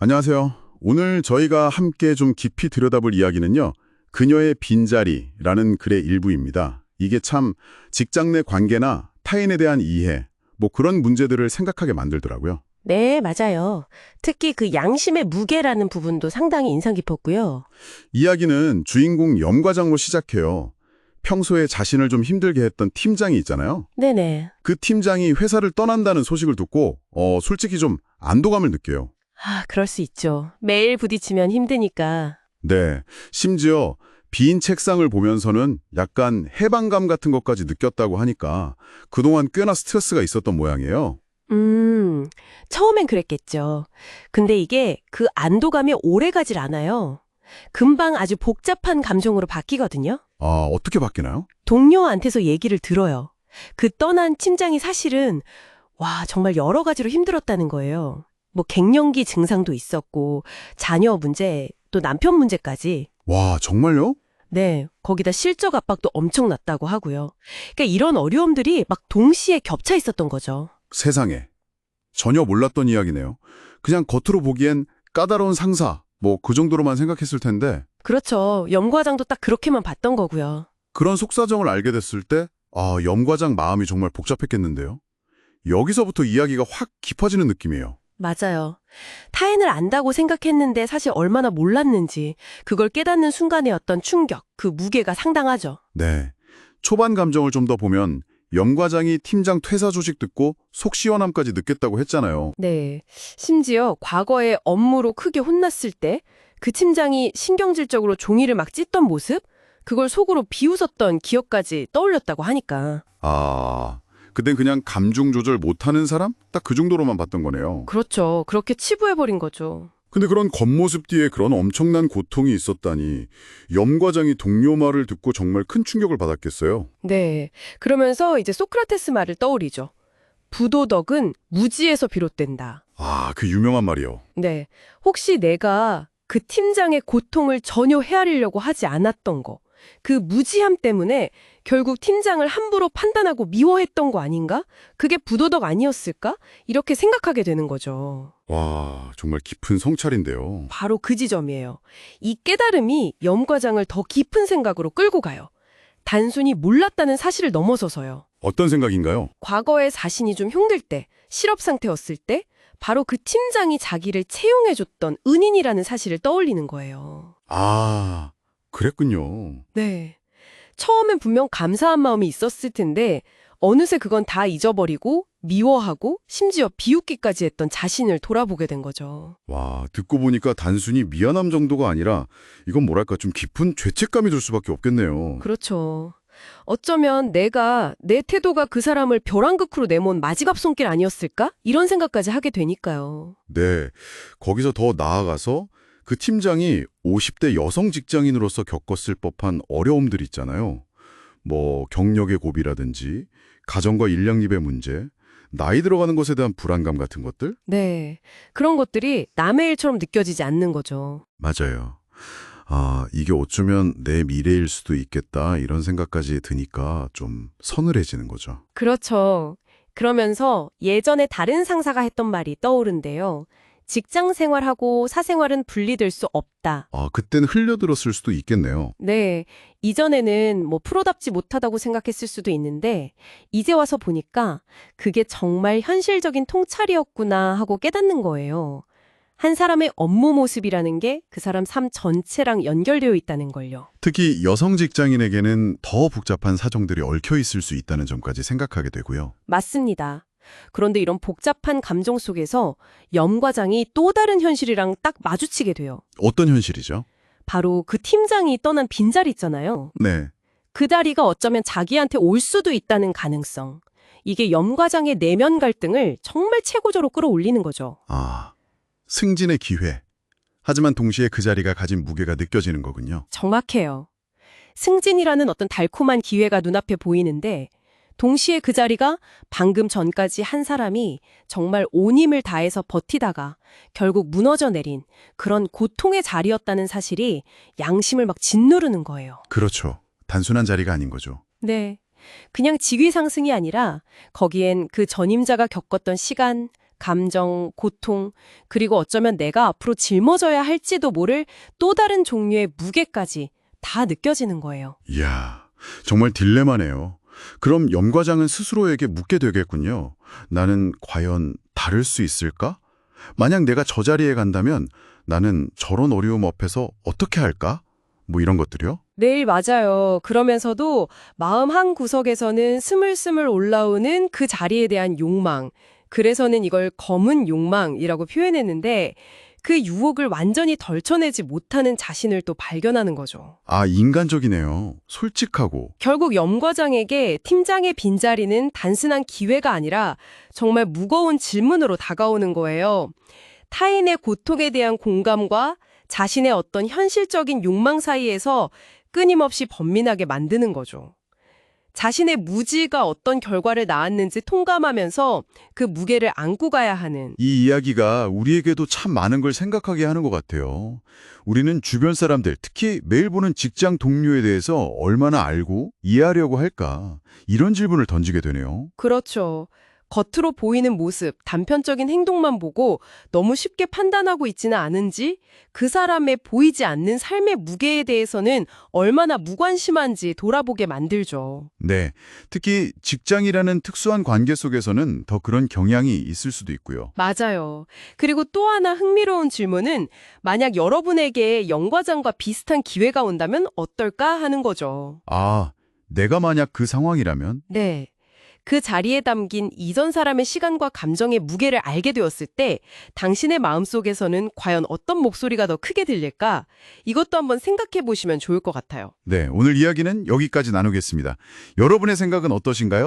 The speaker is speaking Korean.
안녕하세요. 오늘 저희가 함께 좀 깊이 들여다볼 이야기는요. 그녀의 빈자리라는 글의 일부입니다. 이게 참 직장 내 관계나 타인에 대한 이해, 뭐 그런 문제들을 생각하게 만들더라고요. 네, 맞아요. 특히 그 양심의 무게라는 부분도 상당히 인상 깊었고요. 이야기는 주인공 염과장으로 시작해요. 평소에 자신을 좀 힘들게 했던 팀장이 있잖아요. 네네. 그 팀장이 회사를 떠난다는 소식을 듣고 솔직히 좀 안도감을 느껴요. 그럴 수 있죠. 매일 부딪히면 힘드니까. 네, 심지어 빈 책상을 보면서는 약간 해방감 같은 것까지 느꼈다고 하니까 그동안 꽤나 스트레스가 있었던 모양이에요. 처음엔 그랬겠죠. 근데 이게 그 안도감이 오래 가질 않아요. 금방 아주 복잡한 감정으로 바뀌거든요. 아, 어떻게 바뀌나요? 동료한테서 얘기를 들어요. 그 떠난 팀장이 사실은, 정말 여러 가지로 힘들었다는 거예요. 뭐 갱년기 증상도 있었고, 자녀 문제, 또 남편 문제까지. 와, 정말요? 네, 거기다 실적 압박도 엄청났다고 하고요. 그러니까 이런 어려움들이 막 동시에 겹쳐 있었던 거죠. 세상에. 전혀 몰랐던 이야기네요. 그냥 겉으로 보기엔 까다로운 상사, 뭐 그 정도로만 생각했을 텐데 그렇죠. 염과장도 딱 그렇게만 봤던 거고요. 그런 속사정을 알게 됐을 때 염과장 마음이 정말 복잡했겠는데요. 여기서부터 이야기가 확 깊어지는 느낌이에요. 맞아요. 타인을 안다고 생각했는데 사실 얼마나 몰랐는지 그걸 깨닫는 순간의 어떤 충격, 그 무게가 상당하죠. 네. 초반 감정을 좀 더 보면 염과장이 팀장 퇴사 소식 듣고 속 시원함까지 느꼈다고 했잖아요. 네. 심지어 과거에 업무로 크게 혼났을 때 그 팀장이 신경질적으로 종이를 막 찢던 모습? 그걸 속으로 비웃었던 기억까지 떠올렸다고 하니까. 아, 그땐 그냥 감정 조절 못하는 사람? 딱 그 정도로만 봤던 거네요. 그렇죠. 그렇게 치부해버린 거죠. 근데 그런 겉모습 뒤에 그런 엄청난 고통이 있었다니 염과장이 동료 말을 듣고 정말 큰 충격을 받았겠어요. 네. 그러면서 이제 소크라테스 말을 떠올리죠. 부도덕은 무지에서 비롯된다. 아, 그 유명한 말이요. 네. 혹시 내가 그 팀장의 고통을 전혀 헤아리려고 하지 않았던 거, 그 무지함 때문에 결국 팀장을 함부로 판단하고 미워했던 거 아닌가? 그게 부도덕 아니었을까? 이렇게 생각하게 되는 거죠. 와, 정말 깊은 성찰인데요. 바로 그 지점이에요. 이 깨달음이 염과장을 더 깊은 생각으로 끌고 가요. 단순히 몰랐다는 사실을 넘어서서요. 어떤 생각인가요? 과거에 자신이 좀 힘들 때, 실업 상태였을 때 바로 그 팀장이 자기를 채용해줬던 은인이라는 사실을 떠올리는 거예요. 아, 그랬군요. 네. 처음엔 분명 감사한 마음이 있었을 텐데 어느새 그건 다 잊어버리고 미워하고 심지어 비웃기까지 했던 자신을 돌아보게 된 거죠. 와, 듣고 보니까 단순히 미안함 정도가 아니라 이건 뭐랄까 좀 깊은 죄책감이 들 수밖에 없겠네요. 그렇죠. 어쩌면 내 태도가 그 사람을 벼랑 끝으로 내몬 마지막 손길 아니었을까? 이런 생각까지 하게 되니까요. 네, 거기서 더 나아가서 그 팀장이 50대 여성 직장인으로서 겪었을 법한 어려움들 있잖아요. 뭐 경력의 고비라든지 가정과 일량립의 문제, 나이 들어가는 것에 대한 불안감 같은 것들? 네. 그런 것들이 남의 일처럼 느껴지지 않는 거죠. 맞아요. 아, 이게 어쩌면 내 미래일 수도 있겠다 이런 생각까지 드니까 좀 서늘해지는 거죠. 그렇죠. 그러면서 예전에 다른 상사가 했던 말이 떠오른대요. 직장 생활하고 사생활은 분리될 수 없다. 아, 그땐 흘려들었을 수도 있겠네요. 네. 이전에는 뭐 프로답지 못하다고 생각했을 수도 있는데, 이제 와서 보니까 그게 정말 현실적인 통찰이었구나 하고 깨닫는 거예요. 한 사람의 업무 모습이라는 게 그 사람 삶 전체랑 연결되어 있다는 걸요. 특히 여성 직장인에게는 더 복잡한 사정들이 얽혀 있을 수 있다는 점까지 생각하게 되고요. 맞습니다. 그런데 이런 복잡한 감정 속에서 염과장이 또 다른 현실이랑 딱 마주치게 돼요. 어떤 현실이죠? 바로 그 팀장이 떠난 빈자리 있잖아요. 네. 그 자리가 어쩌면 자기한테 올 수도 있다는 가능성. 이게 염과장의 내면 갈등을 정말 최고조로 끌어올리는 거죠. 아, 승진의 기회. 하지만 동시에 그 자리가 가진 무게가 느껴지는 거군요. 정확해요. 승진이라는 어떤 달콤한 기회가 눈앞에 보이는데 동시에 그 자리가 방금 전까지 한 사람이 정말 온 힘을 다해서 버티다가 결국 무너져 내린 그런 고통의 자리였다는 사실이 양심을 막 짓누르는 거예요. 그렇죠. 단순한 자리가 아닌 거죠. 네. 그냥 직위 상승이 아니라 거기엔 그 전임자가 겪었던 시간, 감정, 고통, 그리고 어쩌면 내가 앞으로 짊어져야 할지도 모를 또 다른 종류의 무게까지 다 느껴지는 거예요. 이야, 정말 딜레마네요. 그럼 염 과장은 스스로에게 묻게 되겠군요. 나는 과연 다를 수 있을까? 만약 내가 저 자리에 간다면 나는 저런 어려움 앞에서 어떻게 할까? 뭐 이런 것들이요? 네, 맞아요. 그러면서도 마음 한 구석에서는 스물스물 올라오는 그 자리에 대한 욕망. 그래서는 이걸 검은 욕망이라고 표현했는데 그 유혹을 완전히 덜쳐내지 못하는 자신을 또 발견하는 거죠. 아, 인간적이네요. 솔직하고. 결국 염 과장에게 팀장의 빈자리는 단순한 기회가 아니라 정말 무거운 질문으로 다가오는 거예요. 타인의 고통에 대한 공감과 자신의 어떤 현실적인 욕망 사이에서 끊임없이 번민하게 만드는 거죠. 자신의 무지가 어떤 결과를 낳았는지 통감하면서 그 무게를 안고 가야 하는. 이 이야기가 우리에게도 참 많은 걸 생각하게 하는 것 같아요. 우리는 주변 사람들, 특히 매일 보는 직장 동료에 대해서 얼마나 알고 이해하려고 할까? 이런 질문을 던지게 되네요. 그렇죠. 겉으로 보이는 모습, 단편적인 행동만 보고 너무 쉽게 판단하고 있지는 않은지, 그 사람의 보이지 않는 삶의 무게에 대해서는 얼마나 무관심한지 돌아보게 만들죠. 네, 특히 직장이라는 특수한 관계 속에서는 더 그런 경향이 있을 수도 있고요. 맞아요. 그리고 또 하나 흥미로운 질문은 만약 여러분에게 염 과장과 비슷한 기회가 온다면 어떨까 하는 거죠. 아, 내가 만약 그 상황이라면? 네. 그 자리에 담긴 이전 사람의 시간과 감정의 무게를 알게 되었을 때 당신의 마음속에서는 과연 어떤 목소리가 더 크게 들릴까? 이것도 한번 생각해 보시면 좋을 것 같아요. 네, 오늘 이야기는 여기까지 나누겠습니다. 여러분의 생각은 어떠신가요?